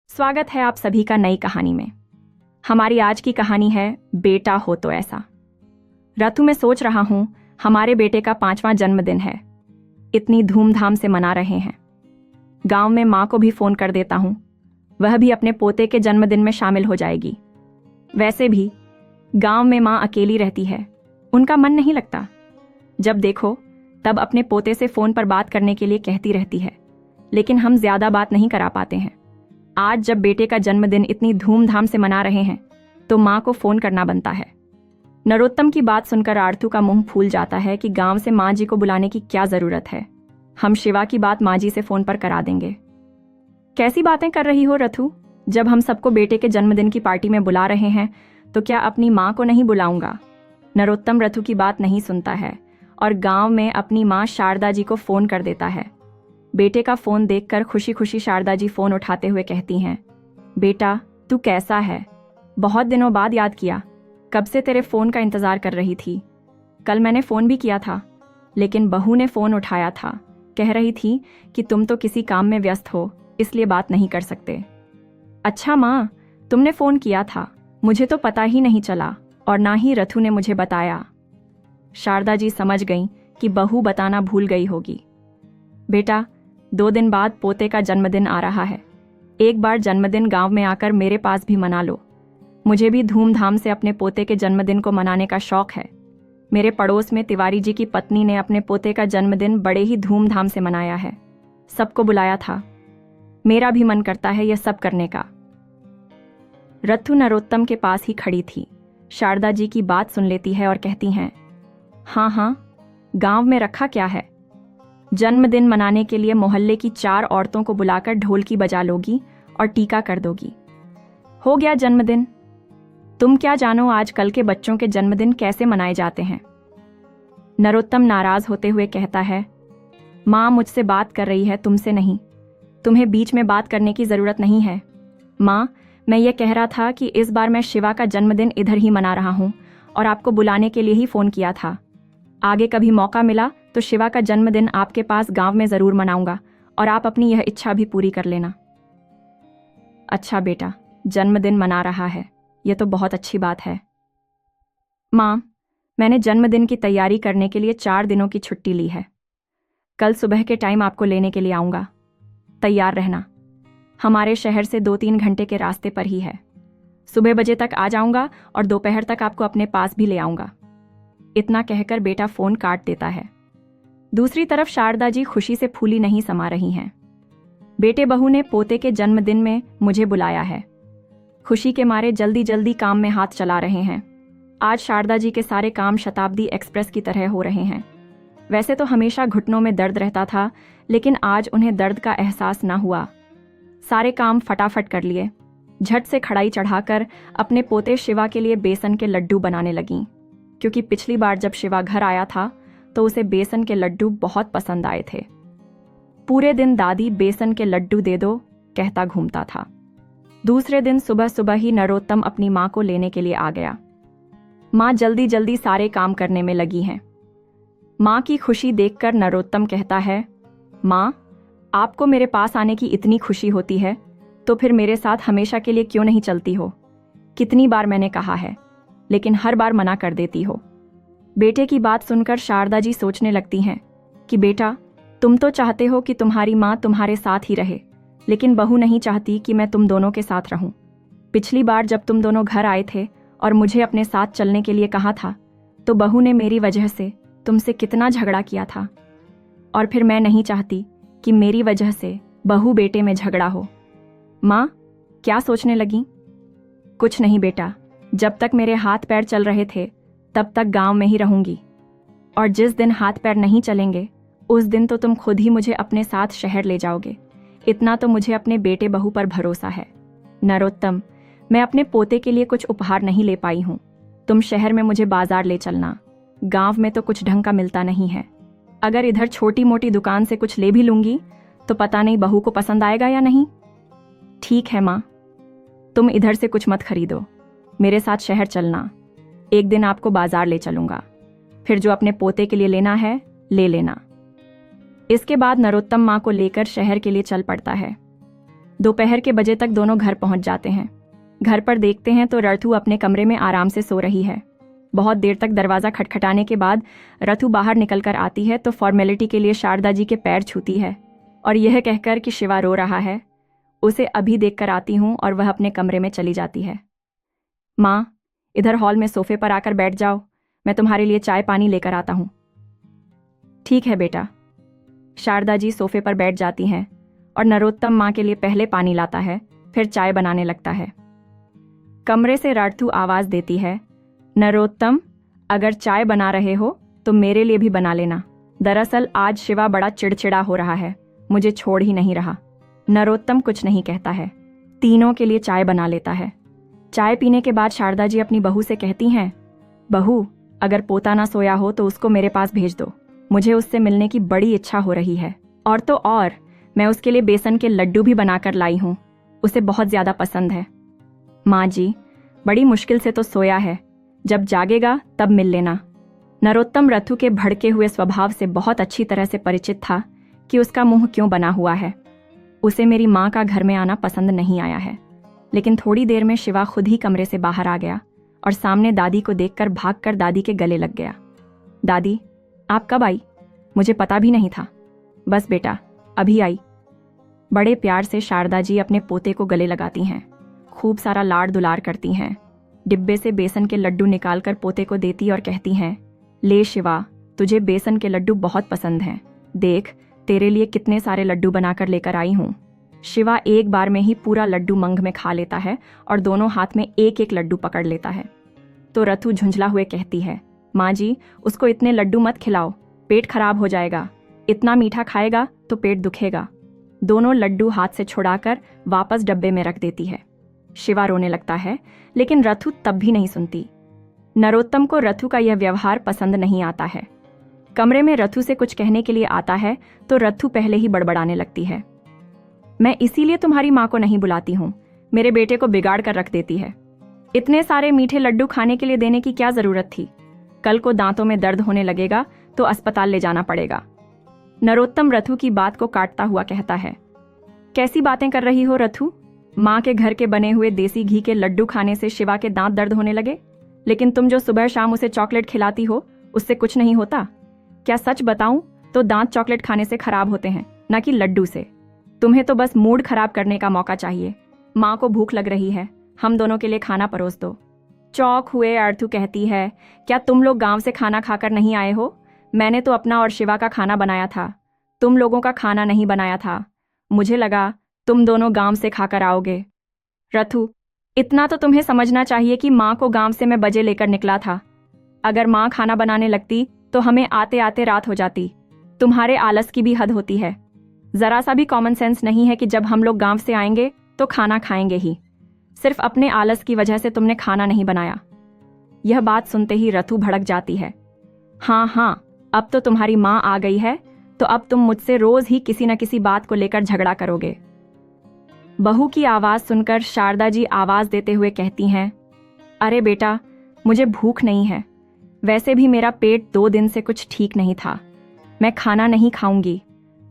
स्वागत है आप सभी का नई कहानी में। हमारी आज की कहानी है बेटा हो तो ऐसा। रथु, मैं सोच रहा हूं हमारे बेटे का 5वां जन्मदिन है। इतनी धूमधाम से मना रहे हैं। गांव में माँ को भी फोन कर देता हूं, वह भी अपने पोते के जन्मदिन में शामिल हो जाएगी। वैसे भी गांव में माँ अकेली रहती है, उनका मन नहीं लगता। जब देखो तब अपने पोते से फोन पर बात करने के लिए कहती रहती है, लेकिन हम ज्यादा बात नहीं करा पाते हैं। आज जब बेटे का जन्मदिन इतनी धूमधाम से मना रहे हैं तो माँ को फोन करना बनता है। नरोत्तम की बात सुनकर आरतू का मुंह फूल जाता है कि गांव से माँ जी को बुलाने की क्या जरूरत है। हम शिवा की बात माँ जी से फोन पर करा देंगे। कैसी बातें कर रही हो रथु? जब हम सबको बेटे के जन्मदिन की पार्टी में बुला रहे हैं तो क्या अपनी माँ को नहीं बुलाऊंगा? नरोत्तम रथु की बात नहीं सुनता है और गांव में अपनी माँ शारदा जी को फोन कर देता है। बेटे का फोन देखकर खुशी खुशी शारदा जी फोन उठाते हुए कहती हैं, बेटा तू कैसा है? बहुत दिनों बाद याद किया। कब से तेरे फोन का इंतजार कर रही थी। कल मैंने फोन भी किया था, लेकिन बहू ने फोन उठाया था। कह रही थी कि तुम तो किसी काम में व्यस्त हो, इसलिए बात नहीं कर सकते। अच्छा माँ, तुमने फोन किया था, मुझे तो पता ही नहीं चला और ना ही रथु ने मुझे बताया। शारदा जी समझ गईं कि बहू बताना भूल गई होगी। बेटा, 2 दिन बाद पोते का जन्मदिन आ रहा है। एक बार जन्मदिन गांव में आकर मेरे पास भी मना लो। मुझे भी धूमधाम से अपने पोते के जन्मदिन को मनाने का शौक है। मेरे पड़ोस में तिवारी जी की पत्नी ने अपने पोते का जन्मदिन बड़े ही धूमधाम से मनाया है। सबको बुलाया था। मेरा भी मन करता है यह सब करने का। रथु नरोत्तम के पास ही खड़ी थी। शारदा जी की बात सुन लेती है और कहती हैं, हाँ, गांव में रखा क्या है? जन्मदिन मनाने के लिए मोहल्ले की 4 औरतों को बुलाकर ढोलकी बजा लोगी और टीका कर दोगी। हो गया जन्मदिन। तुम क्या जानो आजकल के बच्चों के जन्मदिन कैसे मनाए जाते हैं। नरोत्तम नाराज होते हुए कहता है, माँ मुझसे बात कर रही है, तुमसे नहीं। तुम्हें बीच में बात करने की जरूरत नहीं है। माँ, मैं ये कह रहा था कि इस बार मैं शिवा का जन्मदिन इधर ही मना रहा हूँ और आपको बुलाने के लिए ही फोन किया था। आगे कभी मौका मिला तो शिवा का जन्मदिन आपके पास गांव में जरूर मनाऊंगा और आप अपनी यह इच्छा भी पूरी कर लेना। अच्छा बेटा, जन्मदिन मना रहा है, यह तो बहुत अच्छी बात है। माँ, मैंने जन्मदिन की तैयारी करने के लिए 4 दिनों की छुट्टी ली है। कल सुबह के टाइम आपको लेने के लिए आऊंगा। तैयार रहना। हमारे शहर से 2-3 घंटे के रास्ते पर ही है। सुबह बजे तक आ जाऊंगा और दोपहर तक आपको अपने पास भी ले आऊंगा। इतना कहकर बेटा फोन काट देता है। दूसरी तरफ शारदा जी खुशी से फूली नहीं समा रही हैं। बेटे बहू ने पोते के जन्मदिन में मुझे बुलाया है। खुशी के मारे जल्दी जल्दी काम में हाथ चला रहे हैं। आज शारदा जी के सारे काम शताब्दी एक्सप्रेस की तरह हो रहे हैं। वैसे तो हमेशा घुटनों में दर्द रहता था, लेकिन आज उन्हें दर्द का एहसास ना हुआ। सारे काम फटाफट कर लिए। झट से कढ़ाई चढ़ाकर अपने पोते शिवा के लिए बेसन के लड्डू बनाने लगीं, क्योंकि पिछली बार जब शिवा घर आया था तो उसे बेसन के लड्डू बहुत पसंद आए थे। पूरे दिन दादी बेसन के लड्डू दे दो कहता घूमता था। दूसरे दिन सुबह सुबह ही नरोत्तम अपनी माँ को लेने के लिए आ गया। माँ जल्दी जल्दी सारे काम करने में लगी हैं। माँ की खुशी देखकर नरोत्तम कहता है, माँ, आपको मेरे पास आने की इतनी खुशी होती है तो फिर मेरे साथ हमेशा के लिए क्यों नहीं चलती हो? कितनी बार मैंने कहा है, लेकिन हर बार मना कर देती हो। बेटे की बात सुनकर शारदा जी सोचने लगती हैं कि बेटा, तुम तो चाहते हो कि तुम्हारी माँ तुम्हारे साथ ही रहे, लेकिन बहू नहीं चाहती कि मैं तुम दोनों के साथ रहूं। पिछली बार जब तुम दोनों घर आए थे और मुझे अपने साथ चलने के लिए कहा था तो बहू ने मेरी वजह से तुमसे कितना झगड़ा किया था, और फिर मैं नहीं चाहती कि मेरी वजह से बहू बेटे में झगड़ा हो। माँ, क्या सोचने लगी? कुछ नहीं बेटा, जब तक मेरे हाथ पैर चल रहे थे तब तक गांव में ही रहूंगी, और जिस दिन हाथ पैर नहीं चलेंगे उस दिन तो तुम खुद ही मुझे अपने साथ शहर ले जाओगे। इतना तो मुझे अपने बेटे बहू पर भरोसा है। नरोत्तम, मैं अपने पोते के लिए कुछ उपहार नहीं ले पाई हूँ। तुम शहर में मुझे बाजार ले चलना। गांव में तो कुछ ढंग का मिलता नहीं है। अगर इधर छोटी मोटी दुकान से कुछ ले भी लूंगी तो पता नहीं बहू को पसंद आएगा या नहीं। ठीक है माँ, तुम इधर से कुछ मत खरीदो, मेरे साथ शहर चलना। एक दिन आपको बाजार ले चलूंगा, फिर जो अपने पोते के लिए लेना है ले लेना। इसके बाद नरोत्तम माँ को लेकर शहर के लिए चल पड़ता है। दोपहर के बजे तक दोनों घर पहुंच जाते हैं। घर पर देखते हैं तो रथु अपने कमरे में आराम से सो रही है। बहुत देर तक दरवाज़ा खटखटाने के बाद रथु बाहर निकल कर आती है तो फॉर्मेलिटी के लिए शारदा जी के पैर छूती है और यह कहकर कि शिवा रो रहा है, उसे अभी देख कर आती हूँ, और वह अपने कमरे में चली जाती है। माँ, इधर हॉल में सोफे पर आकर बैठ जाओ, मैं तुम्हारे लिए चाय पानी लेकर आता हूँ। ठीक है बेटा। शारदा जी सोफे पर बैठ जाती हैं और नरोत्तम माँ के लिए पहले पानी लाता है, फिर चाय बनाने लगता है। कमरे से रथु आवाज़ देती है, नरोत्तम, अगर चाय बना रहे हो तो मेरे लिए भी बना लेना। दरअसल आज शिवा बड़ा चिड़चिड़ा हो रहा है, मुझे छोड़ ही नहीं रहा। नरोत्तम कुछ नहीं कहता है, तीनों के लिए चाय बना लेता है। चाय पीने के बाद शारदा जी अपनी बहू से कहती हैं, बहू, अगर पोता ना सोया हो तो उसको मेरे पास भेज दो, मुझे उससे मिलने की बड़ी इच्छा हो रही है। और तो और, मैं उसके लिए बेसन के लड्डू भी बनाकर लाई हूँ, उसे बहुत ज़्यादा पसंद है। माँ जी, बड़ी मुश्किल से तो सोया है, जब जागेगा तब मिल लेना। नरोत्तम रथु के भड़के हुए स्वभाव से बहुत अच्छी तरह से परिचित था कि उसका मुंह क्यों बना हुआ है। उसे मेरी माँ का घर में आना पसंद नहीं आया है। लेकिन थोड़ी देर में शिवा खुद ही कमरे से बाहर आ गया और सामने दादी को देखकर भागकर दादी के गले लग गया। दादी, आप कब आई? मुझे पता भी नहीं था। बस बेटा, अभी आई। बड़े प्यार से शारदा जी अपने पोते को गले लगाती हैं, खूब सारा लाड़ दुलार करती हैं। डिब्बे से बेसन के लड्डू निकालकर पोते को देती और कहती हैं, ले शिवा, तुझे बेसन के लड्डू बहुत पसंद हैं, देख तेरे लिए कितने सारे लड्डू बनाकर लेकर आई हूँ। शिवा एक बार में ही पूरा लड्डू मंग में खा लेता है और दोनों हाथ में एक एक लड्डू पकड़ लेता है। तो रथु झुंझला हुए कहती है, माँ जी, उसको इतने लड्डू मत खिलाओ, पेट खराब हो जाएगा, इतना मीठा खाएगा तो पेट दुखेगा। दोनों लड्डू हाथ से छुड़ाकर वापस डब्बे में रख देती है। शिवा रोने लगता है, लेकिन रथु तब भी नहीं सुनती। नरोत्तम को रथु का यह व्यवहार पसंद नहीं आता है। कमरे में रथु से कुछ कहने के लिए आता है तो रथु पहले ही बड़बड़ाने लगती है, मैं इसीलिए तुम्हारी माँ को नहीं बुलाती हूँ, मेरे बेटे को बिगाड़ कर रख देती है। इतने सारे मीठे लड्डू खाने के लिए देने की क्या जरूरत थी? कल को दांतों में दर्द होने लगेगा तो अस्पताल ले जाना पड़ेगा। नरोत्तम रथु की बात को काटता हुआ कहता है, कैसी बातें कर रही हो रथु? माँ के घर के बने हुए देसी घी के लड्डू खाने से शिवा के दांत दर्द होने लगे, लेकिन तुम जो सुबह शाम उसे चॉकलेट खिलाती हो उससे कुछ नहीं होता? क्या सच बताऊं तो दांत चॉकलेट खाने से खराब होते हैं, न कि लड्डू से। तुम्हें तो बस मूड खराब करने का मौका चाहिए। माँ को भूख लग रही है, हम दोनों के लिए खाना परोस दो। चौक हुए अर्थु कहती है, क्या तुम लोग गांव से खाना खाकर नहीं आए हो? मैंने तो अपना और शिवा का खाना बनाया था, तुम लोगों का खाना नहीं बनाया था। मुझे लगा तुम दोनों गांव से खाकर आओगे। रथु, इतना तो तुम्हें समझना चाहिए कि माँ को गांव से मैं बजे लेकर निकला था। अगर माँ खाना बनाने लगती तो हमें आते आते रात हो जाती। तुम्हारे आलस की भी हद होती है। जरा सा भी कॉमन सेंस नहीं है कि जब हम लोग गांव से आएंगे तो खाना खाएंगे ही। सिर्फ अपने आलस की वजह से तुमने खाना नहीं बनाया। यह बात सुनते ही रथु भड़क जाती है। हाँ, अब तो तुम्हारी माँ आ गई है तो अब तुम मुझसे रोज ही किसी न किसी बात को लेकर झगड़ा करोगे। बहू की आवाज सुनकर शारदा जी आवाज देते हुए कहती हैं, अरे बेटा, मुझे भूख नहीं है। वैसे भी मेरा पेट 2 दिन से कुछ ठीक नहीं था। मैं खाना नहीं खाऊंगी।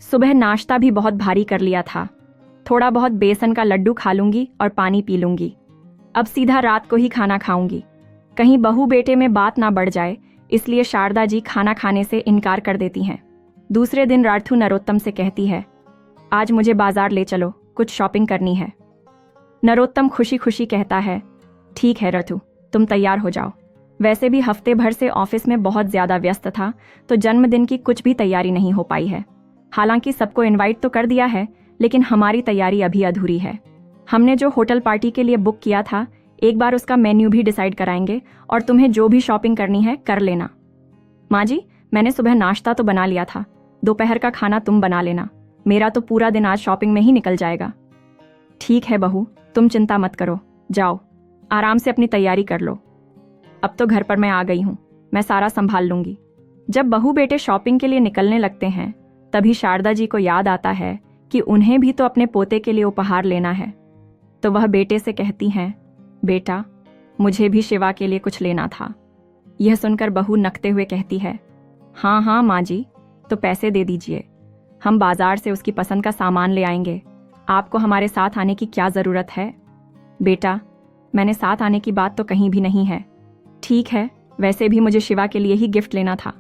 सुबह नाश्ता भी बहुत भारी कर लिया था। थोड़ा बहुत बेसन का लड्डू खा लूंगी और पानी पी लूंगी। अब सीधा रात को ही खाना खाऊंगी। कहीं बहू बेटे में बात ना बढ़ जाए, इसलिए शारदा जी खाना खाने से इनकार कर देती हैं। दूसरे दिन रथु नरोत्तम से कहती है, आज मुझे बाजार ले चलो, कुछ शॉपिंग करनी है। नरोत्तम खुशी खुशी कहता है, ठीक है रथु, तुम तैयार हो जाओ। वैसे भी हफ्ते भर से ऑफिस में बहुत ज्यादा व्यस्त था तो जन्मदिन की कुछ भी तैयारी नहीं हो पाई है। हालांकि सबको इनवाइट तो कर दिया है, लेकिन हमारी तैयारी अभी अधूरी है। हमने जो होटल पार्टी के लिए बुक किया था, एक बार उसका मेन्यू भी डिसाइड कराएंगे और तुम्हें जो भी शॉपिंग करनी है कर लेना। माँ जी, मैंने सुबह नाश्ता तो बना लिया था, दोपहर का खाना तुम बना लेना। मेरा तो पूरा दिन आज शॉपिंग में ही निकल जाएगा। ठीक है बहू, तुम चिंता मत करो, जाओ आराम से अपनी तैयारी कर लो। अब तो घर पर मैं आ गई हूँ, मैं सारा संभाल लूंगी। जब बहू बेटे शॉपिंग के लिए निकलने लगते हैं तभी शारदा जी को याद आता है कि उन्हें भी तो अपने पोते के लिए उपहार लेना है। तो वह बेटे से कहती हैं, बेटा, मुझे भी शिवा के लिए कुछ लेना था। यह सुनकर बहू नकते हुए कहती है, हाँ माँ जी, तो पैसे दे दीजिए, हम बाजार से उसकी पसंद का सामान ले आएंगे। आपको हमारे साथ आने की क्या ज़रूरत है? बेटा, मैंने साथ आने की बात तो कहीं भी नहीं है। ठीक है, वैसे भी मुझे शिवा के लिए ही गिफ्ट लेना था।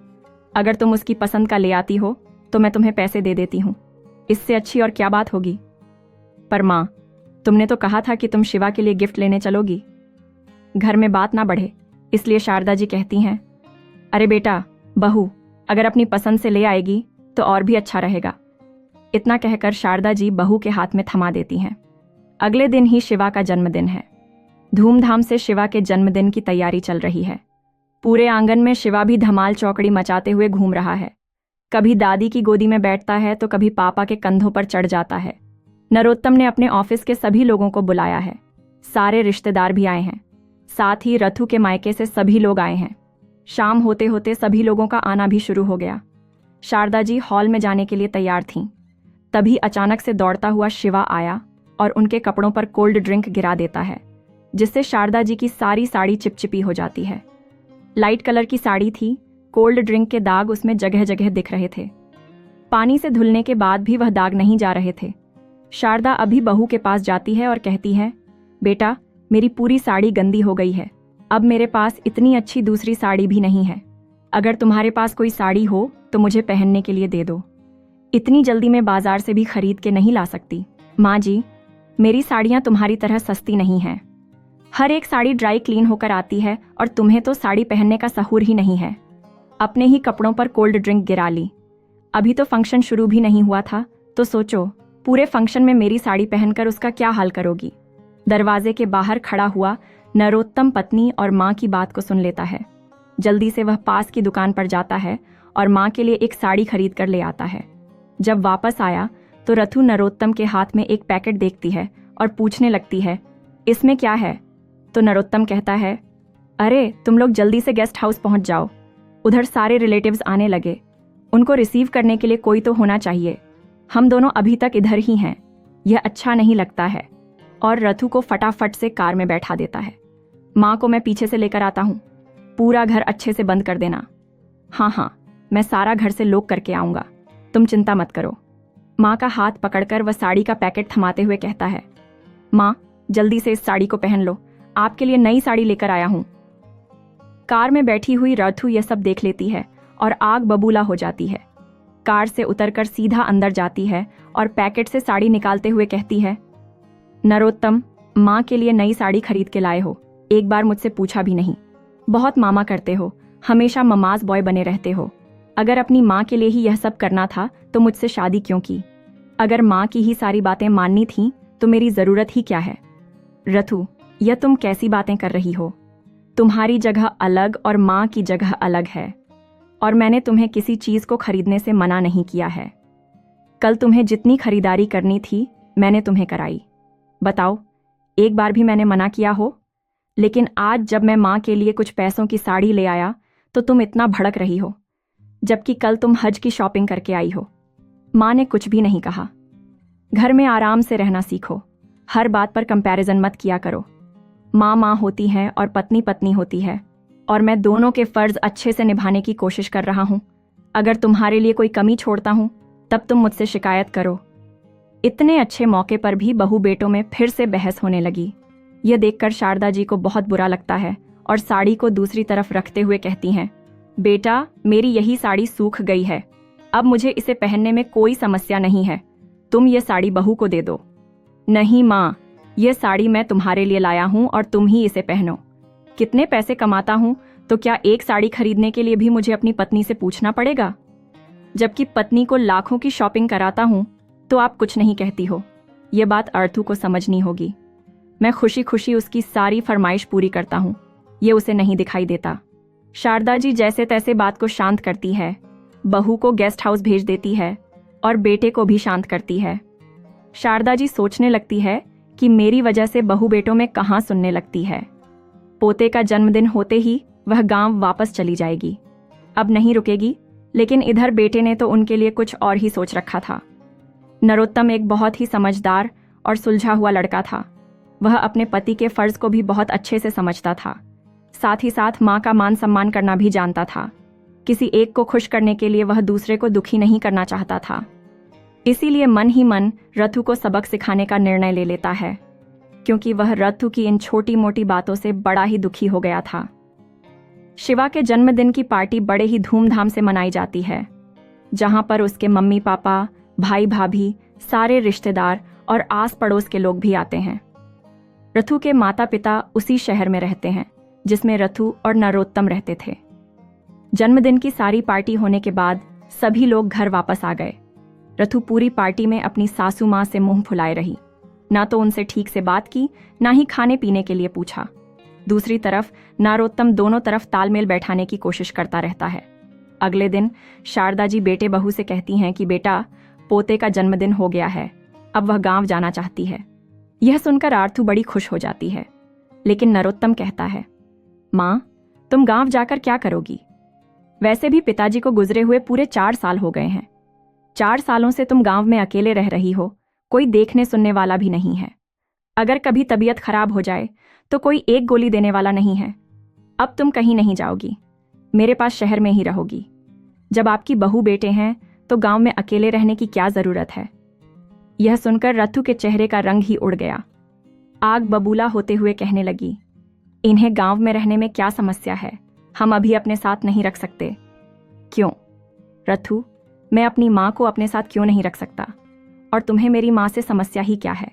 अगर तुम उसकी पसंद का ले आती हो तो मैं तुम्हें पैसे दे देती हूँ। इससे अच्छी और क्या बात होगी? पर माँ, तुमने तो कहा था कि तुम शिवा के लिए गिफ्ट लेने चलोगी। घर में बात ना बढ़े, इसलिए शारदा जी कहती हैं, अरे बेटा, बहू अगर अपनी पसंद से ले आएगी तो और भी अच्छा रहेगा। इतना कहकर शारदा जी बहू के हाथ में थमा देती हैं। अगले दिन ही शिवा का जन्मदिन है। धूमधाम से शिवा के जन्मदिन की तैयारी चल रही है। पूरे आंगन में शिवा भी धमाल चौकड़ी मचाते हुए घूम रहा है। कभी दादी की गोदी में बैठता है तो कभी पापा के कंधों पर चढ़ जाता है। नरोत्तम ने अपने ऑफिस के सभी लोगों को बुलाया है। सारे रिश्तेदार भी आए हैं। साथ ही रथु के मायके से सभी लोग आए हैं। शाम होते होते सभी लोगों का आना भी शुरू हो गया। शारदा जी हॉल में जाने के लिए तैयार थीं। तभी अचानक से दौड़ता हुआ शिवा आया और उनके कपड़ों पर कोल्ड ड्रिंक गिरा देता है, जिससे शारदा जी की सारी साड़ी चिपचिपी हो जाती है। लाइट कलर की साड़ी थी, कोल्ड ड्रिंक के दाग उसमें जगह जगह दिख रहे थे। पानी से धुलने के बाद भी वह दाग नहीं जा रहे थे। शारदा अभी बहू के पास जाती है और कहती है, बेटा, मेरी पूरी साड़ी गंदी हो गई है। अब मेरे पास इतनी अच्छी दूसरी साड़ी भी नहीं है। अगर तुम्हारे पास कोई साड़ी हो तो मुझे पहनने के लिए दे दो। इतनी जल्दी मैं बाजार से भी खरीद के नहीं ला सकती। माँ जी, मेरी साड़ियाँ तुम्हारी तरह सस्ती नहीं हैं। हर एक साड़ी ड्राई क्लीन होकर आती है और तुम्हें तो साड़ी पहनने का सहूर ही नहीं है। अपने ही कपड़ों पर कोल्ड ड्रिंक गिरा ली। अभी तो फंक्शन शुरू भी नहीं हुआ था, तो सोचो पूरे फंक्शन में मेरी साड़ी पहनकर उसका क्या हाल करोगी। दरवाजे के बाहर खड़ा हुआ नरोत्तम पत्नी और माँ की बात को सुन लेता है। जल्दी से वह पास की दुकान पर जाता है और माँ के लिए एक साड़ी खरीद कर ले आता है। जब वापस आया तो रथु नरोत्तम के हाथ में एक पैकेट देखती है और पूछने लगती है, इसमें क्या है? तो नरोत्तम कहता है, अरे तुम लोग जल्दी से गेस्ट हाउस पहुंच जाओ। उधर सारे रिलेटिव्स आने लगे। उनको रिसीव करने के लिए कोई तो होना चाहिए। हम दोनों अभी तक इधर ही हैं। यह अच्छा नहीं लगता है। और रथु को फटाफट से कार में बैठा देता है। माँ को मैं पीछे से लेकर आता हूँ। पूरा घर अच्छे से बंद कर देना। हाँ हाँ, मैं सारा घर से लॉक करके आऊँगा, तुम चिंता मत करो। माँ का हाथ पकड़कर वह साड़ी का पैकेट थमाते हुए कहता है, माँ जल्दी से इस साड़ी को पहन लो, आपके लिए नई साड़ी लेकर आया हूँ। कार में बैठी हुई रथु यह सब देख लेती है और आग बबूला हो जाती है। कार से उतरकर सीधा अंदर जाती है और पैकेट से साड़ी निकालते हुए कहती है, नरोत्तम, माँ के लिए नई साड़ी खरीद के लाए हो, एक बार मुझसे पूछा भी नहीं। बहुत मामा करते हो, हमेशा ममाज बॉय बने रहते हो। अगर अपनी माँ के लिए ही यह सब करना था तो मुझसे शादी क्यों की? अगर माँ की ही सारी बातें माननी थीं तो मेरी जरूरत ही क्या है? रथु, यह तुम कैसी बातें कर रही हो? तुम्हारी जगह अलग और माँ की जगह अलग है। और मैंने तुम्हें किसी चीज को खरीदने से मना नहीं किया है। कल तुम्हें जितनी खरीदारी करनी थी मैंने तुम्हें कराई। बताओ, एक बार भी मैंने मना किया हो? लेकिन आज जब मैं माँ के लिए कुछ पैसों की साड़ी ले आया तो तुम इतना भड़क रही हो, जबकि कल तुम हज की शॉपिंग करके आई हो। माँ ने कुछ भी नहीं कहा। घर में आराम से रहना सीखो। हर बात पर कंपैरिजन मत किया करो। माँ माँ होती है और पत्नी पत्नी होती है, और मैं दोनों के फर्ज अच्छे से निभाने की कोशिश कर रहा हूँ। अगर तुम्हारे लिए कोई कमी छोड़ता हूँ तब तुम मुझसे शिकायत करो। इतने अच्छे मौके पर भी बहू बेटों में फिर से बहस होने लगी। यह देखकर शारदा जी को बहुत बुरा लगता है और साड़ी को दूसरी तरफ रखते हुए कहती हैं, बेटा, मेरी यही साड़ी सूख गई है। अब मुझे इसे पहनने में कोई समस्या नहीं है। तुम ये साड़ी बहू को दे दो। नहीं माँ, यह साड़ी मैं तुम्हारे लिए लाया हूँ और तुम ही इसे पहनो। कितने पैसे कमाता हूँ तो क्या एक साड़ी खरीदने के लिए भी मुझे अपनी पत्नी से पूछना पड़ेगा? जबकि पत्नी को लाखों की शॉपिंग कराता हूँ तो आप कुछ नहीं कहती हो। ये बात अर्थू को समझनी होगी। मैं खुशी खुशी उसकी सारी फरमाइश पूरी करता हूँ, ये उसे नहीं दिखाई देता। शारदा जी जैसे तैसे बात को शांत करती है, बहू को गेस्ट हाउस भेज देती है और बेटे को भी शांत करती है। शारदा जी सोचने लगती है कि मेरी वजह से बहू बेटों में कहाँ सुनने लगती है। पोते का जन्मदिन होते ही वह गांव वापस चली जाएगी। अब नहीं रुकेगी, लेकिन इधर बेटे ने तो उनके लिए कुछ और ही सोच रखा था। नरोत्तम एक बहुत ही समझदार और सुलझा हुआ लड़का था। वह अपने पति के फर्ज को भी बहुत अच्छे से समझता था। साथ ही साथ माँ का मान सम्मान करना भी जानता था। किसी एक को खुश करने के लिए वह दूसरे को दुखी नहीं करना चाहता था। इसीलिए मन ही मन रथु को सबक सिखाने का निर्णय ले लेता है, क्योंकि वह रथु की इन छोटी मोटी बातों से बड़ा ही दुखी हो गया था। शिवा के जन्मदिन की पार्टी बड़े ही धूमधाम से मनाई जाती है, जहां पर उसके मम्मी पापा, भाई भाभी, सारे रिश्तेदार और आस पड़ोस के लोग भी आते हैं। रथु के माता पिता उसी शहर में रहते हैं जिसमें रथु और नरोत्तम रहते थे। जन्मदिन की सारी पार्टी होने के बाद सभी लोग घर वापस आ गए। रथु पूरी पार्टी में अपनी सासू माँ से मुंह फुलाए रही, ना तो उनसे ठीक से बात की, ना ही खाने पीने के लिए पूछा। दूसरी तरफ नरोत्तम दोनों तरफ तालमेल बैठाने की कोशिश करता रहता है। अगले दिन शारदा जी बेटे बहू से कहती हैं कि बेटा, पोते का जन्मदिन हो गया है, अब वह गांव जाना चाहती है। यह सुनकर आरथू बड़ी खुश हो जाती है, लेकिन नरोत्तम कहता है, माँ, तुम गांव जाकर क्या करोगी? वैसे भी पिताजी को गुजरे हुए पूरे 4 साल हो गए हैं। 4 सालों से तुम गांव में अकेले रह रही हो, कोई देखने सुनने वाला भी नहीं है। अगर कभी तबीयत खराब हो जाए तो कोई एक गोली देने वाला नहीं है। अब तुम कहीं नहीं जाओगी, मेरे पास शहर में ही रहोगी। जब आपकी बहू बेटे हैं तो गांव में अकेले रहने की क्या जरूरत है? यह सुनकर रथु के चेहरे का रंग ही उड़ गया। आग बबूला होते हुए कहने लगी, इन्हें गांव में रहने में क्या समस्या है? हम अभी अपने साथ नहीं रख सकते। क्यों रथु, मैं अपनी माँ को अपने साथ क्यों नहीं रख सकता? और तुम्हें मेरी माँ से समस्या ही क्या है?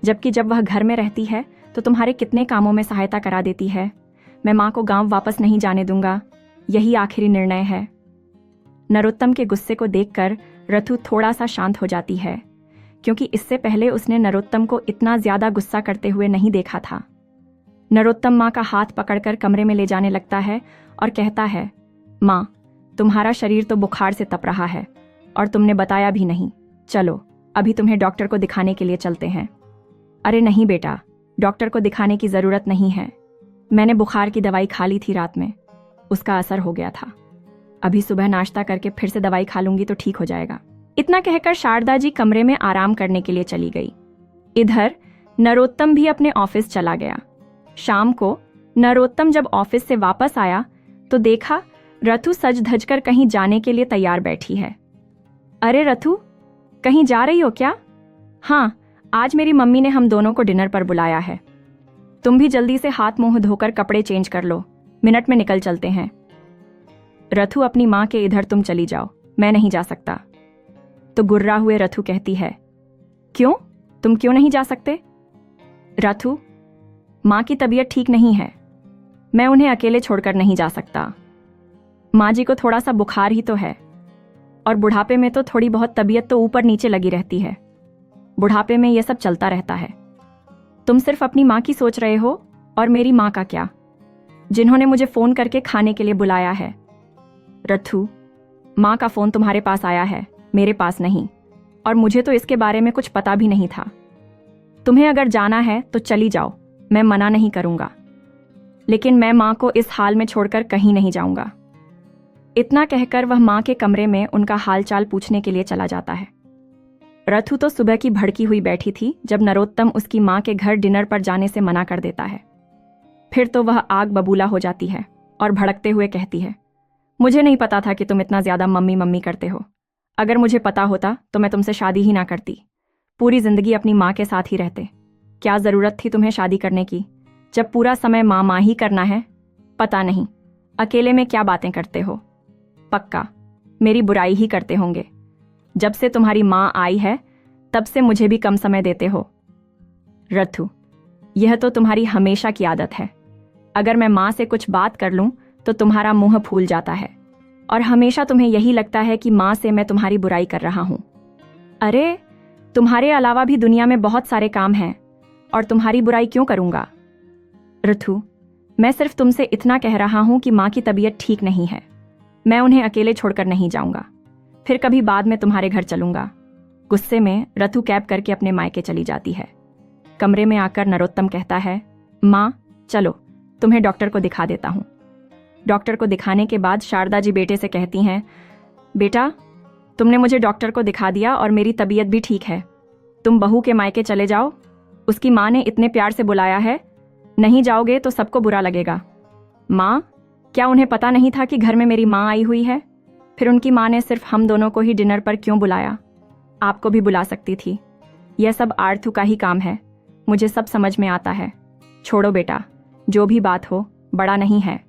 जबकि जब वह घर में रहती है तो तुम्हारे कितने कामों में सहायता करा देती है। मैं माँ को गांव वापस नहीं जाने दूंगा, यही आखिरी निर्णय है। नरोत्तम के गुस्से को देखकर रथु थोड़ा सा शांत हो जाती है, क्योंकि इससे पहले उसने नरोत्तम को इतना ज्यादा गुस्सा करते हुए नहीं देखा था। नरोत्तम माँ का हाथ पकड़कर कमरे में ले जाने लगता है और कहता है, माँ, तुम्हारा शरीर तो बुखार से तप रहा है और तुमने बताया भी नहीं। चलो अभी तुम्हें डॉक्टर को दिखाने के लिए चलते हैं। अरे नहीं बेटा, डॉक्टर को दिखाने की जरूरत नहीं है। मैंने बुखार की दवाई खा ली थी रात में, उसका असर हो गया था। अभी सुबह नाश्ता करके फिर से दवाई खा लूंगी तो ठीक हो जाएगा। इतना कहकर शारदा जी कमरे में आराम करने के लिए चली गई। इधर नरोत्तम भी अपने ऑफिस चला गया। शाम को नरोत्तम जब ऑफिस से वापस आया तो देखा रथु सज धज कर कहीं जाने के लिए तैयार बैठी है। अरे रथु, कहीं जा रही हो क्या? हाँ, आज मेरी मम्मी ने हम दोनों को डिनर पर बुलाया है। तुम भी जल्दी से हाथ मुंह धोकर कपड़े चेंज कर लो, मिनट में निकल चलते हैं। रथु अपनी माँ के इधर तुम चली जाओ, मैं नहीं जा सकता। तो गुर्रा हुए रथु कहती है, क्यों? तुम क्यों नहीं जा सकते? रथु, माँ की तबीयत ठीक नहीं है, मैं उन्हें अकेले छोड़कर नहीं जा सकता। माँ जी को थोड़ा सा बुखार ही तो है, और बुढ़ापे में तो थोड़ी बहुत तबीयत तो ऊपर नीचे लगी रहती है। बुढ़ापे में यह सब चलता रहता है। तुम सिर्फ अपनी माँ की सोच रहे हो, और मेरी माँ का क्या, जिन्होंने मुझे फोन करके खाने के लिए बुलाया है। रथु, माँ का फोन तुम्हारे पास आया है, मेरे पास नहीं, और मुझे तो इसके बारे में कुछ पता भी नहीं था। तुम्हें अगर जाना है तो चली जाओ, मैं मना नहीं करूंगा, लेकिन मैं माँ को इस हाल में छोड़कर कहीं नहीं जाऊंगा। इतना कहकर वह माँ के कमरे में उनका हालचाल पूछने के लिए चला जाता है। रथु तो सुबह की भड़की हुई बैठी थी जब नरोत्तम उसकी माँ के घर डिनर पर जाने से मना कर देता है। फिर तो वह आग बबूला हो जाती है और भड़कते हुए कहती है, मुझे नहीं पता था कि तुम इतना ज्यादा मम्मी मम्मी करते हो। अगर मुझे पता होता तो मैं तुमसे शादी ही ना करती, पूरी जिंदगी अपनी माँ के साथ ही रहते। क्या जरूरत थी तुम्हें शादी करने की, जब पूरा समय माँ माँ ही करना है? पता नहीं अकेले में क्या बातें करते हो, पक्का मेरी बुराई ही करते होंगे। जब से तुम्हारी माँ आई है तब से मुझे भी कम समय देते हो। रथु, यह तो तुम्हारी हमेशा की आदत है। अगर मैं माँ से कुछ बात कर लूं तो तुम्हारा मुंह फूल जाता है, और हमेशा तुम्हें यही लगता है कि माँ से मैं तुम्हारी बुराई कर रहा हूं। अरे, तुम्हारे अलावा भी दुनिया में बहुत सारे काम हैं, और तुम्हारी बुराई क्यों करूंगा? रथु, मैं सिर्फ तुमसे इतना कह रहा हूं कि माँ की तबीयत ठीक नहीं है, मैं उन्हें अकेले छोड़कर नहीं जाऊंगा, फिर कभी बाद में तुम्हारे घर चलूंगा। गुस्से में रथु कैब करके अपने मायके चली जाती है। कमरे में आकर नरोत्तम कहता है, माँ चलो तुम्हें डॉक्टर को दिखा देता हूँ। डॉक्टर को दिखाने के बाद शारदा जी बेटे से कहती हैं, बेटा तुमने मुझे डॉक्टर को दिखा दिया और मेरी तबीयत भी ठीक है, तुम बहू के मायके चले जाओ, उसकी माँ ने इतने प्यार से बुलाया है, नहीं जाओगे तो सबको बुरा लगेगा। माँ, क्या उन्हें पता नहीं था कि घर में मेरी माँ आई हुई है? फिर उनकी माँ ने सिर्फ हम दोनों को ही डिनर पर क्यों बुलाया? आपको भी बुला सकती थी। यह सब आर्थू का ही काम है, मुझे सब समझ में आता है। छोड़ो बेटा, जो भी बात हो बड़ा नहीं है।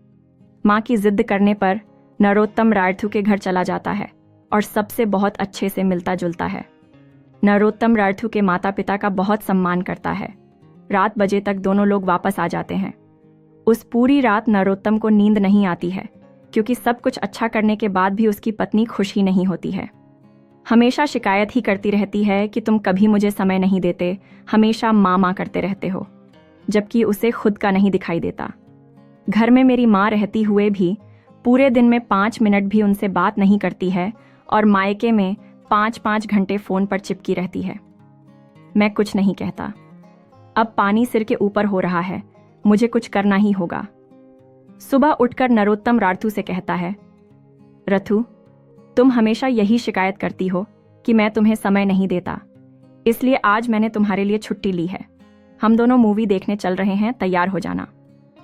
माँ की जिद करने पर नरोत्तम रार्थू के घर चला जाता है और सबसे बहुत अच्छे से मिलता जुलता है। नरोत्तम रार्थू के माता पिता का बहुत सम्मान करता है। रात बजे तक दोनों लोग वापस आ जाते हैं। उस पूरी रात नरोत्तम को नींद नहीं आती है, क्योंकि सब कुछ अच्छा करने के बाद भी उसकी पत्नी खुश ही नहीं होती है। हमेशा शिकायत ही करती रहती है कि तुम कभी मुझे समय नहीं देते, हमेशा माँ माँ करते रहते हो, जबकि उसे खुद का नहीं दिखाई देता। घर में मेरी माँ रहती हुए भी पूरे दिन में 5 मिनट भी उनसे बात नहीं करती है और मायके में 5-5 घंटे फोन पर चिपकी रहती है। मैं कुछ नहीं कहता। अब पानी सिर के ऊपर हो रहा है, मुझे कुछ करना ही होगा। सुबह उठकर नरोत्तम रार्थू से कहता है, रथु, तुम हमेशा यही शिकायत करती हो कि मैं तुम्हें समय नहीं देता, इसलिए आज मैंने तुम्हारे लिए छुट्टी ली है। हम दोनों मूवी देखने चल रहे हैं, तैयार हो जाना।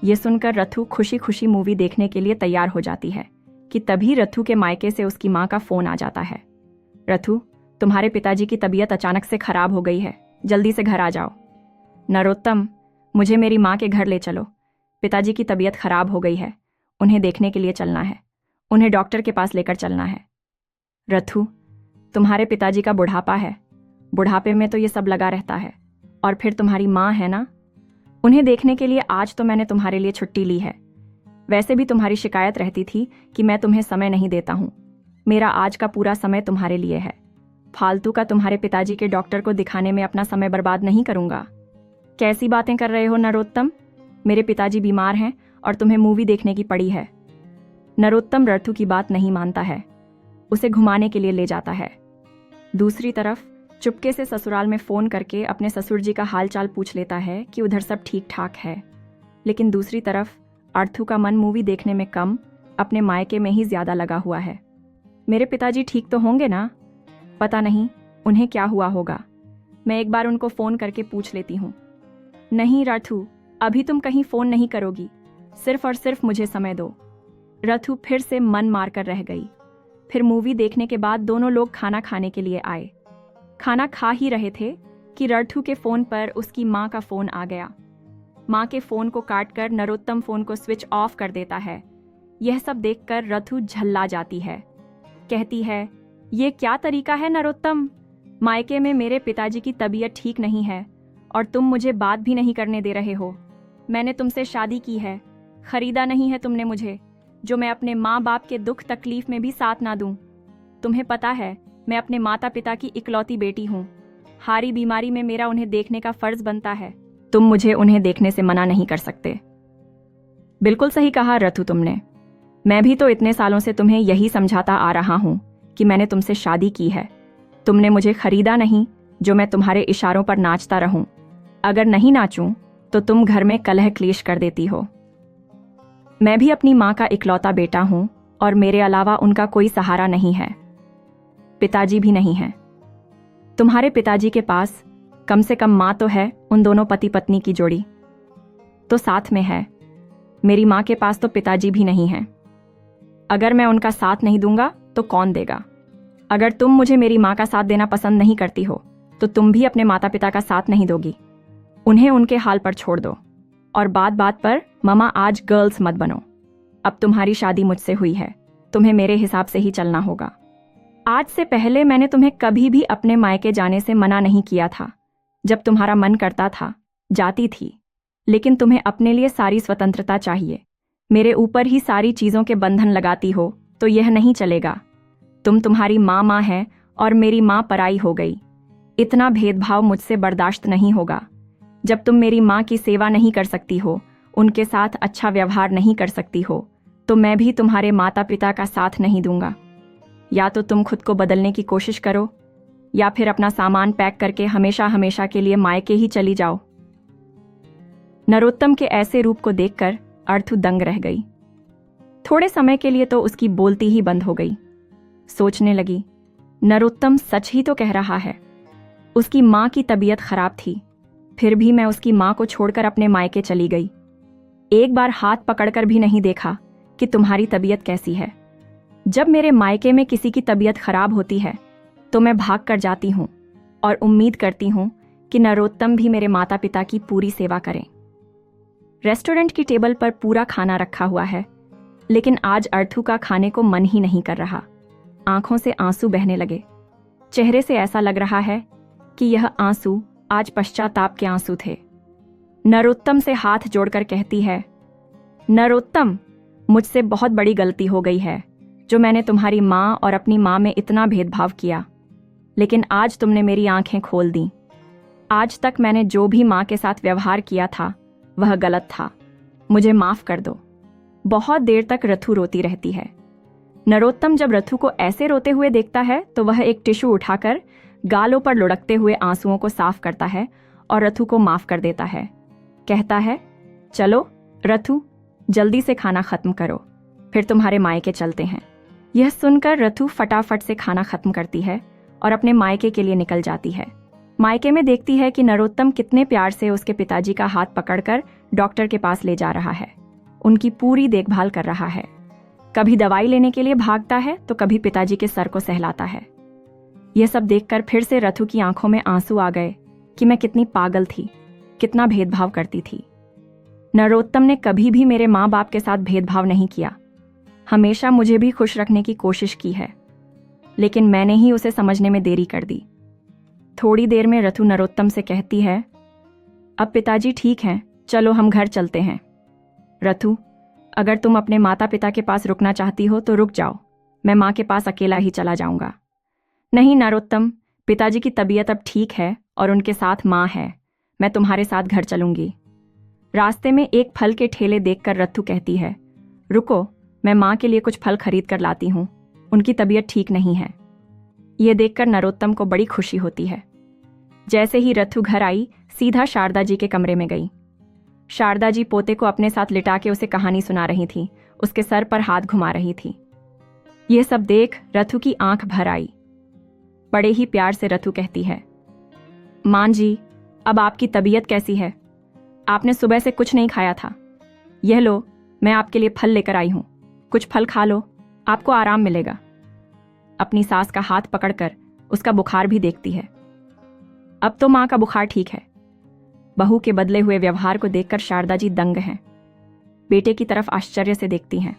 ये सुनकर रथु खुशी खुशी मूवी देखने के लिए तैयार हो जाती है कि तभी रथु के मायके से उसकी माँ का फोन आ जाता है। रथु, तुम्हारे पिताजी की तबीयत अचानक से खराब हो गई है, जल्दी से घर आ जाओ। नरोत्तम, मुझे मेरी माँ के घर ले चलो, पिताजी की तबीयत खराब हो गई है, उन्हें देखने के लिए चलना है, उन्हें डॉक्टर के पास लेकर चलना है। रथु, तुम्हारे पिताजी का बुढ़ापा है, बुढ़ापे में तो ये सब लगा रहता है, और फिर तुम्हारी माँ है ना, उन्हें देखने के लिए आज तो मैंने तुम्हारे लिए छुट्टी ली है। वैसे भी तुम्हारी शिकायत रहती थी कि मैं तुम्हें समय नहीं देता हूँ। मेरा आज का पूरा समय तुम्हारे लिए है। फालतू का तुम्हारे पिताजी के डॉक्टर को दिखाने में अपना समय बर्बाद नहीं करूंगा। कैसी बातें कर रहे हो नरोत्तम, मेरे पिताजी बीमार हैं और तुम्हें मूवी देखने की पड़ी है। नरोत्तम रथु की बात नहीं मानता है, उसे घुमाने के लिए ले जाता है। दूसरी तरफ चुपके से ससुराल में फोन करके अपने ससुर जी का हालचाल पूछ लेता है कि उधर सब ठीक ठाक है। लेकिन दूसरी तरफ आर्थू का मन मूवी देखने में कम, अपने मायके में ही ज्यादा लगा हुआ है। मेरे पिताजी ठीक तो होंगे ना? पता नहीं उन्हें क्या हुआ होगा, मैं एक बार उनको फोन करके पूछ लेती हूँ। नहीं रथु, अभी तुम कहीं फोन नहीं करोगी, सिर्फ और सिर्फ मुझे समय दो। रथु फिर से मन मारकर रह गई। फिर मूवी देखने के बाद दोनों लोग खाना खाने के लिए आए। खाना खा ही रहे थे कि रथु के फोन पर उसकी माँ का फोन आ गया। माँ के फोन को काटकर नरोत्तम फोन को स्विच ऑफ कर देता है। यह सब देखकर रथु झल्ला जाती है। कहती है, ये क्या तरीका है नरोत्तम, मायके में मेरे पिताजी की तबीयत ठीक नहीं है और तुम मुझे बात भी नहीं करने दे रहे हो। मैंने तुमसे शादी की है, खरीदा नहीं है तुमने मुझे, जो मैं अपने माँ बाप के दुख तकलीफ में भी साथ ना दूं। तुम्हें पता है मैं अपने माता पिता की इकलौती बेटी हूँ। हारी बीमारी में मेरा उन्हें देखने का फर्ज बनता है। तुम मुझे उन्हें देखने से मना नहीं कर सकते। बिल्कुल सही कहा रथु तुमने। मैं भी तो इतने सालों से तुम्हें यही समझाता आ रहा हूँ कि मैंने तुमसे शादी की है। तुमने मुझे खरीदा नहीं जो मैं तुम्हारे इशारों पर नाचता रहूं। अगर नहीं नाचूं तो तुम घर में कलह क्लेश कर देती हो। मैं भी अपनी माँ का इकलौता बेटा हूं और मेरे अलावा उनका कोई सहारा नहीं है। पिताजी भी नहीं है। तुम्हारे पिताजी के पास कम से कम माँ तो है, उन दोनों पति पत्नी की जोड़ी तो साथ में है। मेरी माँ के पास तो पिताजी भी नहीं है। अगर मैं उनका साथ नहीं दूंगा तो कौन देगा? अगर तुम मुझे मेरी माँ का साथ देना पसंद नहीं करती हो तो तुम भी अपने माता पिता का साथ नहीं दोगी। उन्हें उनके हाल पर छोड़ दो। और बात बात पर ममा आज गर्ल्स मत बनो। अब तुम्हारी शादी मुझसे हुई है, तुम्हें मेरे हिसाब से ही चलना होगा। आज से पहले मैंने तुम्हें कभी भी अपने मायके जाने से मना नहीं किया था। जब तुम्हारा मन करता था जाती थी, लेकिन तुम्हें अपने लिए सारी स्वतंत्रता चाहिए। मेरे ऊपर ही सारी चीजों के बंधन लगाती हो तो यह नहीं चलेगा। तुम्हारी माँ है और मेरी माँ पराई हो गई। इतना भेदभाव मुझसे बर्दाश्त नहीं होगा। जब तुम मेरी माँ की सेवा नहीं कर सकती हो, उनके साथ अच्छा व्यवहार नहीं कर सकती हो, तो मैं भी तुम्हारे माता पिता का साथ नहीं दूंगा। या तो तुम खुद को बदलने की कोशिश करो या फिर अपना सामान पैक करके हमेशा हमेशा के लिए मायके ही चली जाओ। नरोत्तम के ऐसे रूप को देखकर अर्थु दंग रह गई। थोड़े समय के लिए तो उसकी बोलती ही बंद हो गई। सोचने लगी, नरोत्तम सच ही तो कह रहा है। उसकी माँ की तबीयत खराब थी, फिर भी मैं उसकी माँ को छोड़कर अपने मायके चली गई। एक बार हाथ पकड़कर भी नहीं देखा कि तुम्हारी तबीयत कैसी है। जब मेरे मायके में किसी की तबीयत खराब होती है तो मैं भाग कर जाती हूँ और उम्मीद करती हूँ कि नरोत्तम भी मेरे माता पिता की पूरी सेवा करें। रेस्टोरेंट की टेबल पर पूरा खाना रखा हुआ है, लेकिन आज अर्थू का खाने को मन ही नहीं कर रहा। आंखों से आंसू बहने लगे। चेहरे से ऐसा लग रहा है कि यह आंसू आज पश्चाताप के आंसू थे। नरोत्तम से हाथ जोड़कर कहती है, नरोत्तम, मुझसे बहुत बड़ी गलती हो गई है जो मैंने तुम्हारी माँ और अपनी माँ में इतना भेदभाव किया, लेकिन आज तुमने मेरी आंखें खोल दी। आज तक मैंने जो भी माँ के साथ व्यवहार किया था वह गलत था। मुझे माफ कर दो। बहुत देर तक रथु रोती रहती है। नरोत्तम जब रथु को ऐसे रोते हुए देखता है तो वह एक टिश्यू उठाकर गालों पर लुढ़कते हुए आंसुओं को साफ करता है और रथु को माफ कर देता है। कहता है, चलो रथु, जल्दी से खाना खत्म करो, फिर तुम्हारे मायके चलते हैं। यह सुनकर रथु फटाफट से खाना खत्म करती है और अपने मायके के लिए निकल जाती है। मायके में देखती है कि नरोत्तम कितने प्यार से उसके पिताजी का हाथ पकड़कर डॉक्टर के पास ले जा रहा है, उनकी पूरी देखभाल कर रहा है। कभी दवाई लेने के लिए भागता है तो कभी पिताजी के सर को सहलाता है। यह सब देखकर फिर से रथु की आंखों में आंसू आ गए कि मैं कितनी पागल थी, कितना भेदभाव करती थी। नरोत्तम ने कभी भी मेरे माँ बाप के साथ भेदभाव नहीं किया, हमेशा मुझे भी खुश रखने की कोशिश की है, लेकिन मैंने ही उसे समझने में देरी कर दी। थोड़ी देर में रथु नरोत्तम से कहती है, अब पिताजी ठीक हैं, चलो हम घर चलते हैं। रथु, अगर तुम अपने माता पिता के पास रुकना चाहती हो तो रुक जाओ, मैं माँ के पास अकेला ही चला जाऊंगा। नहीं नरोत्तम, पिताजी की तबीयत अब ठीक है और उनके साथ माँ है, मैं तुम्हारे साथ घर चलूंगी। रास्ते में एक फल के ठेले देखकर रथु कहती है, रुको, मैं माँ के लिए कुछ फल खरीद कर लाती हूँ, उनकी तबीयत ठीक नहीं है। यह देखकर नरोत्तम को बड़ी खुशी होती है। जैसे ही रथु घर आई, सीधा शारदा जी के कमरे में गई। शारदा जी पोते को अपने साथ लिटा के उसे कहानी सुना रही थी, उसके सर पर हाथ घुमा रही थी। यह सब देख रथु की आंख भर आई। बड़े ही प्यार से रथु कहती है, मां जी, अब आपकी तबीयत कैसी है? आपने सुबह से कुछ नहीं खाया था। यह लो, मैं आपके लिए फल लेकर आई हूं, कुछ फल खा लो, आपको आराम मिलेगा। अपनी सास का हाथ पकड़कर उसका बुखार भी देखती है। अब तो मां का बुखार ठीक है। बहू के बदले हुए व्यवहार को देखकर शारदा जी दंग हैं। बेटे की तरफ आश्चर्य से देखती हैं।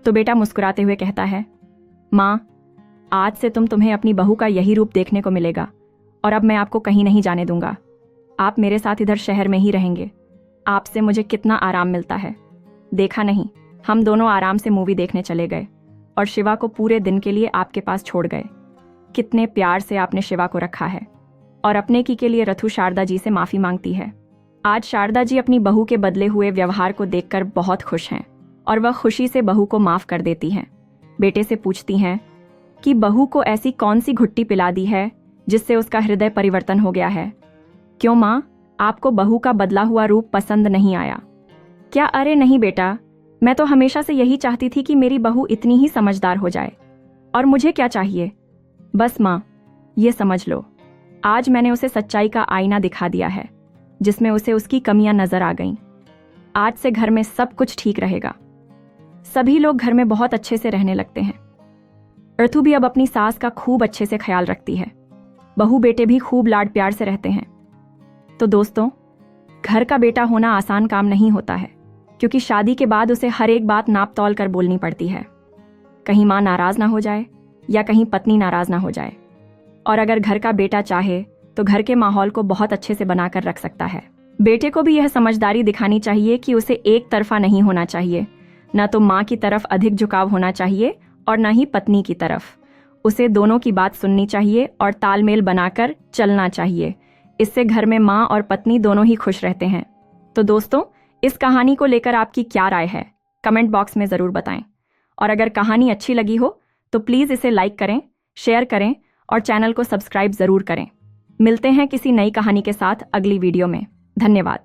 तो बेटा मुस्कुराते हुए कहता है, मां, आज से तुम्हें अपनी बहू का यही रूप देखने को मिलेगा और अब मैं आपको कहीं नहीं जाने दूंगा। आप मेरे साथ इधर शहर में ही रहेंगे। आपसे मुझे कितना आराम मिलता है। देखा नहीं, हम दोनों आराम से मूवी देखने चले गए और शिवा को पूरे दिन के लिए आपके पास छोड़ गए। कितने प्यार से आपने शिवा को रखा है। और अपने की के लिए रथु शारदा जी से माफी मांगती है। आज शारदा जी अपनी बहू के बदले हुए व्यवहार को देखकर बहुत खुश हैं और वह खुशी से बहू को माफ कर देती हैं। बेटे से पूछती हैं कि बहू को ऐसी कौन सी घुट्टी पिला दी है जिससे उसका हृदय परिवर्तन हो गया है? क्यों माँ, आपको बहू का बदला हुआ रूप पसंद नहीं आया क्या? अरे नहीं बेटा, मैं तो हमेशा से यही चाहती थी कि मेरी बहू इतनी ही समझदार हो जाए। और मुझे क्या चाहिए? बस माँ, ये समझ लो, आज मैंने उसे सच्चाई का आईना दिखा दिया है जिसमें उसे उसकी कमियां नजर आ गईं। आज से घर में सब कुछ ठीक रहेगा। सभी लोग घर में बहुत अच्छे से रहने लगते हैं। रथु भी अब अपनी सास का खूब अच्छे से ख्याल रखती है। बहू बेटे भी खूब लाड प्यार से रहते हैं। तो दोस्तों, घर का बेटा होना आसान काम नहीं होता है, क्योंकि शादी के बाद उसे हर एक बात नाप तौल कर बोलनी पड़ती है। कहीं माँ नाराज ना हो जाए या कहीं पत्नी नाराज ना हो जाए। और अगर घर का बेटा चाहे तो घर के माहौल को बहुत अच्छे से बनाकर रख सकता है। बेटे को भी यह समझदारी दिखानी चाहिए कि उसे एक तरफा नहीं होना चाहिए, न तो माँ की तरफ अधिक झुकाव होना चाहिए और न ही पत्नी की तरफ। उसे दोनों की बात सुननी चाहिए और तालमेल बनाकर चलना चाहिए। इससे घर में माँ और पत्नी दोनों ही खुश रहते हैं। तो दोस्तों, इस कहानी को लेकर आपकी क्या राय है? कमेंट बॉक्स में ज़रूर बताएं। और अगर कहानी अच्छी लगी हो तो प्लीज़ इसे लाइक करें, शेयर करें और चैनल को सब्सक्राइब ज़रूर करें। मिलते हैं किसी नई कहानी के साथ अगली वीडियो में। धन्यवाद।